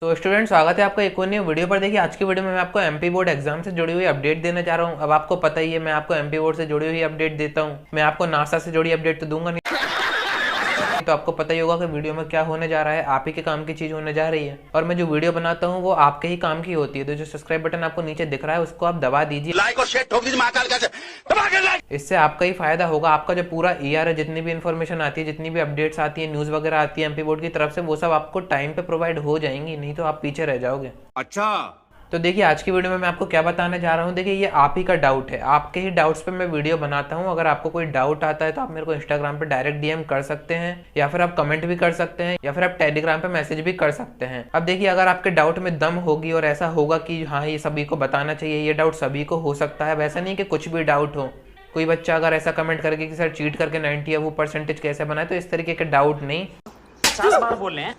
तो स्टूडेंट, स्वागत है आपका एक और नई वीडियो पर। देखिए, आज की वीडियो में मैं आपको एमपी बोर्ड एग्जाम से जुड़ी हुई अपडेट देने जा रहा हूं। अब आपको पता ही है, मैं आपको एमपी बोर्ड से जुड़ी हुई अपडेट देता हूं। मैं आपको नासा से जुड़ी अपडेट तो दूंगा नहीं, तो आपको पता ही होगा कि वीडियो में क्या होने जा रहा है। आप ही के काम की चीज होने जा रही है, और मैं जो वीडियो बनाता हूँ वो आपके ही काम की होती है। तो जो सब्सक्राइब बटन आपको नीचे दिख रहा है उसको आप दबा दीजिए, लाइक और शेयर ठोक दीजिए महाकाल का दबा के लाइक। इससे आपका ही फायदा होगा। आपका जो पूरा ईआर है, जितनी भी इन्फॉर्मेशन आती है, जितनी भी अपडेट्स आती है, न्यूज वगैरह आती है एमपी बोर्ड की तरफ से, वो सब आपको टाइम पे प्रोवाइड हो जाएंगी, नहीं तो आप पीछे रह जाओगे। अच्छा, तो देखिए, आज की वीडियो में मैं आपको क्या बताने जा रहा हूँ। देखिए, ये आप ही का डाउट है, आपके ही डाउट्स पे मैं वीडियो बनाता हूँ। अगर आपको कोई डाउट आता है तो आप मेरे को इंस्टाग्राम पे डायरेक्ट डीएम कर सकते हैं, या फिर आप कमेंट भी कर सकते हैं, या फिर आप टेलीग्राम पे मैसेज भी कर सकते हैं। अब देखिए, अगर आपके डाउट में दम होगी और ऐसा होगा कि हाँ, ये सभी को बताना चाहिए, ये डाउट सभी को हो सकता है, वैसा नहीं कि कुछ भी डाउट हो। कोई बच्चा अगर ऐसा कमेंट करके कि सर चीट करके 90 या वो परसेंटेज कैसे बनाए, तो इस तरीके के डाउट नहीं। 50 बार बोल रहे हैं?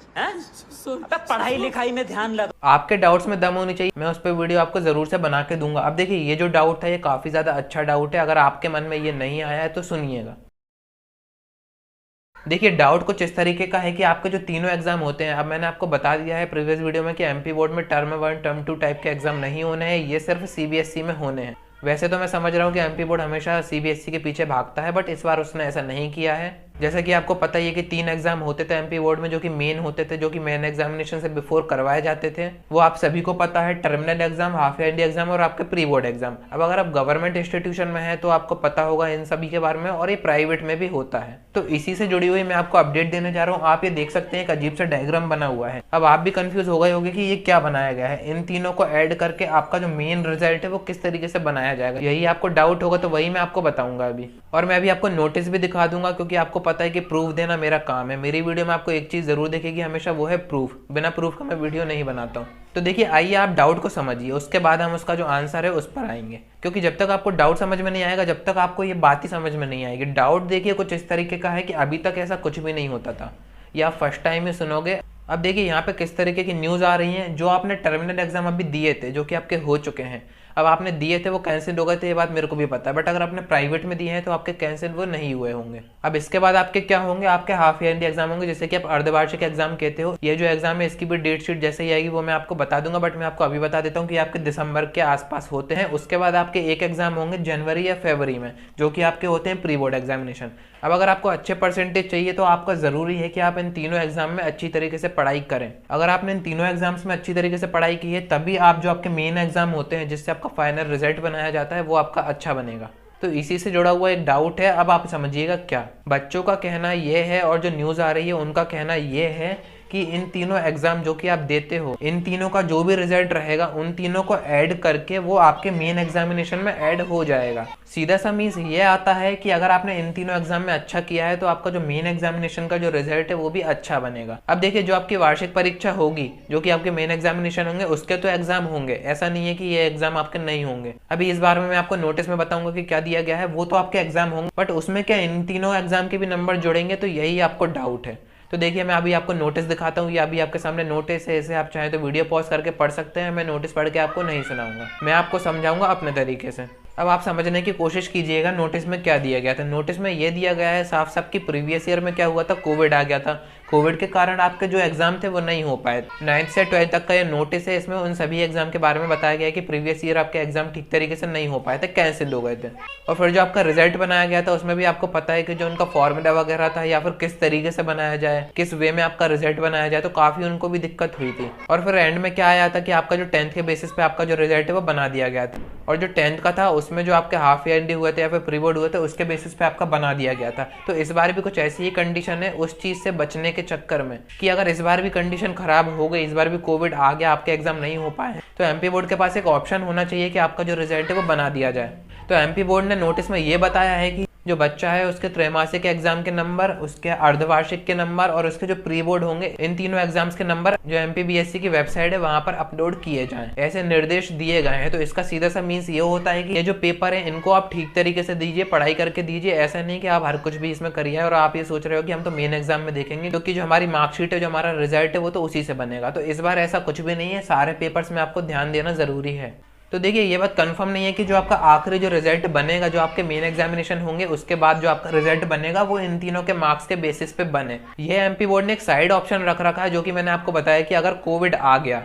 अबे पढ़ाई लिखाई में ध्यान लगा। आपके डाउट्स में दम होनी चाहिए, मैं उस पर वीडियो आपको जरूर से बना के दूंगा। अब देखिए, ये जो डाउट है ये काफी ज्यादा अच्छा डाउट है। अगर आपके मन में ये नहीं आया है तो सुनिएगा। देखिए, डाउट कुछ इस तरीके का है कि आपके जो तीनों एग्जाम होते हैं, अब मैंने आपको बता दिया है प्रीवियस वीडियो में कि एमपी बोर्ड में टर्म 1 टर्म 2 टाइप के एग्जाम नहीं होने हैं, ये सिर्फ सीबीएसई में होने हैं। वैसे तो मैं समझ रहा हूँ कि एमपी बोर्ड हमेशा सीबीएसई के पीछे भागता है, बट इस बार उसने ऐसा नहीं किया है। जैसा कि आपको पता ही है कि 3 एग्जाम होते थे एमपी बोर्ड में, जो कि मेन होते थे, जो कि मेन एग्जामिनेशन से बिफोर करवाए जाते थे। वो आप सभी को पता है, terminal exam, half yearly exam और आपके प्री बोर्ड एग्जाम। अब अगर आप गवर्नमेंट इंस्टीट्यूशन में है तो आपको पता होगा इन सभी के बारे में, और ये प्राइवेट में भी होता है। तो इसी से जुड़ी हुई मैं आपको अपडेट देने जा रहा हूँ। आप ये देख सकते हैं, एक अजीब सा डायग्राम बना हुआ है। अब आप भी कंफ्यूज हो गए होंगे कि ये क्या बनाया गया है। इन तीनों को ऐड करके आपका जो मेन रिजल्ट है वो किस तरीके से बनाया जाएगा, यही आपको डाउट होगा, तो वही मैं आपको बताऊंगा अभी। और मैं अभी आपको नोटिस भी दिखा दूंगा, क्योंकि आपको पता है कि प्रूफ देना मेरा काम है। मेरी वीडियो में आपको एक चीज जरूर दिखेगी हमेशा, वो है प्रूफ। बिना प्रूफ का मैं वीडियो नहीं बनाता हूँ। तो देखिए, आइए आप डाउट को समझिए, उसके बाद हम उसका जो आंसर है उस पर आएंगे। क्योंकि जब तक आपको डाउट समझ में नहीं आएगा, जब तक आपको ये बात ही समझ में नहीं आएगी। डाउट देखिए कुछ इस तरीके का है कि अभी तक ऐसा कुछ भी नहीं होता था, या फर्स्ट टाइम ही सुनोगे। अब देखिए, यहाँ पे किस तरीके की न्यूज आ रही है। जो आपने टर्मिनल एग्जाम अभी दिए थे, जो कि आपके हो चुके हैं, अब आपने दिए थे वो कैंसिल हो गए थे, ये बात मेरे को भी पता है। बट अगर आपने प्राइवेट में दिए हैं तो आपके कैंसिल वो नहीं हुए होंगे। अब इसके बाद आपके क्या होंगे, आपके हाफ ईयरली एग्जाम होंगे, जैसे कि आप अर्धवार्षिक एग्जाम कहते हो। ये जो एग्जाम है इसकी भी डेट शीट जैसे ही आएगी वो मैं आपको बता दूंगा, बट मैं आपको अभी बता देता हूँ कि आपके दिसंबर के आसपास होते हैं। उसके बाद आपके एक एग्जाम होंगे जनवरी या फरवरी में, जो कि आपके होते हैं प्री बोर्ड एग्जामिनेशन। अब अगर आपको अच्छे परसेंटेज चाहिए तो आपका जरूरी है कि आप इन तीनों एग्जाम में अच्छी तरीके से पढ़ाई करें। अगर आपने इन तीनों एग्जाम्स में अच्छी तरीके से पढ़ाई की है, तभी आप जो आपके मेन एग्जाम होते हैं, जिससे आपका फाइनल रिजल्ट बनाया जाता है, वो आपका अच्छा बनेगा। तो इसी से जुड़ा हुआ एक डाउट है। अब आप समझिएगा क्या। बच्चों का कहना ये है, और जो न्यूज आ रही है उनका कहना ये है कि इन तीनों एग्जाम जो कि आप देते हो, इन तीनों का जो भी रिजल्ट रहेगा, उन तीनों को ऐड करके वो आपके मेन एग्जामिनेशन में ऐड हो जाएगा। सीधा सा मीन्स ये आता है कि अगर आपने इन तीनों एग्जाम में अच्छा किया है तो आपका जो मेन एग्जामिनेशन का जो रिजल्ट है वो भी अच्छा बनेगा। अब देखिए, जो आपकी वार्षिक परीक्षा होगी, जो कि आपके मेन एग्जामिनेशन होंगे, उसके तो एग्जाम होंगे, ऐसा नहीं है कि ये एग्जाम आपके नहीं होंगे। अभी इस बारे में मैं आपको नोटिस में बताऊंगा कि क्या दिया गया है। वो तो आपके एग्जाम होंगे, बट उसमें क्या इन तीनों एग्जाम के भी नंबर जुड़ेंगे, तो यही आपको डाउट है। तो देखिए, मैं अभी आपको नोटिस दिखाता हूँ, या अभी आपके सामने नोटिस है, इसे आप चाहें तो वीडियो पॉज करके पढ़ सकते हैं। मैं नोटिस पढ़ के आपको नहीं सुनाऊंगा, मैं आपको समझाऊंगा अपने तरीके से। अब आप समझने की कोशिश कीजिएगा नोटिस में क्या दिया गया था। नोटिस में ये दिया गया है साफ साफ कि प्रीवियस ईयर में क्या हुआ था, कोविड आ गया था। कोविड के कारण आपके जो एग्जाम थे वो नहीं हो पाए। 9th से 12th तक का ये नोटिस है, इसमें उन सभी एग्जाम के बारे में बताया गया है कि प्रीवियस ईयर आपके एग्जाम ठीक तरीके से नहीं हो पाए थे, कैंसिल हो गए थे। और फिर जो आपका रिजल्ट बनाया गया था उसमें भी आपको पता है कि जो उनका फॉर्मूला वगैरह था, या फिर किस तरीके से बनाया जाए, किस वे में आपका रिजल्ट बनाया जाए, तो काफी उनको भी दिक्कत हुई थी। और फिर एंड में क्या आया था कि आपका जो 10th के बेसिस पे आपका जो रिजल्ट है वो बना दिया गया था। और जो 10th का था उसमें जो आपके हाफ ईयरली हुए थे या फिर प्री बोर्ड हुए थे, उसके बेसिस पे आपका बना दिया गया था। तो इस बार भी कुछ ऐसी ही कंडीशन है, उस चीज से बचने के चक्कर में कि अगर इस बार भी कंडीशन खराब हो गई, इस बार भी कोविड आ गया, आपके एग्जाम नहीं हो पाए, तो एमपी बोर्ड के पास एक ऑप्शन होना चाहिए कि आपका जो रिजल्ट है वो बना दिया जाए। तो एमपी बोर्ड ने नोटिस में ये बताया है कि जो बच्चा है उसके त्रैमासिक एग्जाम के नंबर, उसके अर्धवार्षिक के नंबर और उसके जो प्री बोर्ड होंगे, इन तीनों एग्जाम्स के नंबर जो एमपीबीएससी की वेबसाइट है वहां पर अपलोड किए जाएं, ऐसे निर्देश दिए गए हैं। तो इसका सीधा सा मीन्स ये होता है कि ये जो पेपर है इनको आप ठीक तरीके से दीजिए, पढ़ाई करके दीजिए। ऐसा नहीं कि आप हर कुछ भी इसमें करिए और आप ये सोच रहे हो कि हम तो मेन एग्जाम में देखेंगे, क्योंकि जो हमारी मार्कशीट है, जो हमारा रिजल्ट है, वो तो उसी से बनेगा। तो इस बार ऐसा कुछ भी नहीं है, सारे पेपर्स में आपको ध्यान देना जरूरी है। तो देखिए ये बात कंफर्म नहीं है कि जो आपका आखिरी जो रिजल्ट बनेगा, जो आपके मेन एग्जामिनेशन होंगे उसके बाद जो आपका रिजल्ट बनेगा वो इन तीनों के मार्क्स के बेसिस पे बने। ये एमपी बोर्ड ने एक साइड ऑप्शन रख रखा है, जो कि मैंने आपको बताया कि अगर कोविड आ गया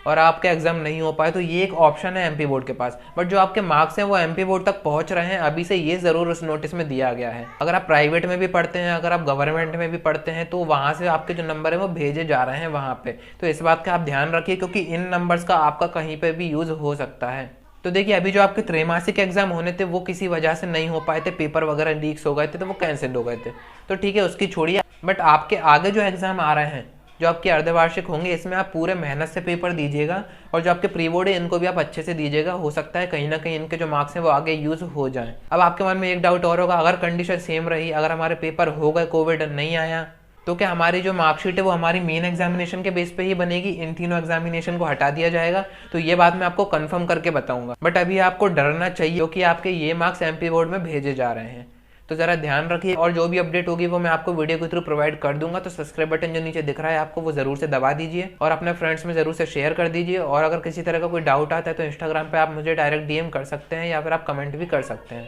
और आपका एग्जाम नहीं हो पाए तो ये एक ऑप्शन है एमपी बोर्ड के पास। बट जो आपके मार्क्स हैं वो एमपी बोर्ड तक पहुंच रहे हैं अभी से, ये जरूर उस नोटिस में दिया गया है। अगर आप प्राइवेट में भी पढ़ते हैं, अगर आप गवर्नमेंट में भी पढ़ते हैं, तो वहां से आपके जो नंबर है वो भेजे जा रहे हैं वहां पे। तो इस बात का आप ध्यान रखिए, क्योंकि इन नंबर्स का आपका कहीं पे भी यूज हो सकता है। तो देखिए अभी जो आपके त्रैमासिक एग्जाम होने थे वो किसी वजह से नहीं हो पाए थे, पेपर वगैरह लीक्स हो गए थे तो वो कैंसिल हो गए थे, तो ठीक है उसकी छोड़िए। बट आपके आगे जो एग्जाम आ रहे हैं, जो आपके अर्धवार्षिक होंगे, इसमें आप पूरे मेहनत से पेपर दीजिएगा और जो आपके प्री बोर्ड है इनको भी आप अच्छे से दीजिएगा। हो सकता है कहीं ना कहीं इनके जो मार्क्स हैं वो आगे यूज हो जाएं। अब आपके मन में एक डाउट और होगा, अगर कंडीशन सेम रही, अगर हमारे पेपर हो गए, कोविड नहीं आया, तो क्या हमारी जो मार्कशीट है वो हमारी मेन एग्जामिनेशन के बेस पे ही बनेगी, इन तीनों एग्जामिनेशन को हटा दिया जाएगा? तो ये बात मैं आपको कंफर्म करके बताऊंगा। बट अभी आपको डरना चाहिए क्योंकि आपके ये मार्क्स एमपी बोर्ड में भेजे जा रहे हैं, तो जरा ध्यान रखिए। और जो भी अपडेट होगी वो मैं आपको वीडियो के थ्रू प्रोवाइड कर दूंगा। तो सब्सक्राइब बटन जो नीचे दिख रहा है आपको, वो जरूर से दबा दीजिए और अपने फ्रेंड्स में जरूर से शेयर कर दीजिए। और अगर किसी तरह का कोई डाउट आता है तो इंस्टाग्राम पे आप मुझे डायरेक्ट डीएम कर सकते हैं या फिर आप कमेंट भी कर सकते हैं।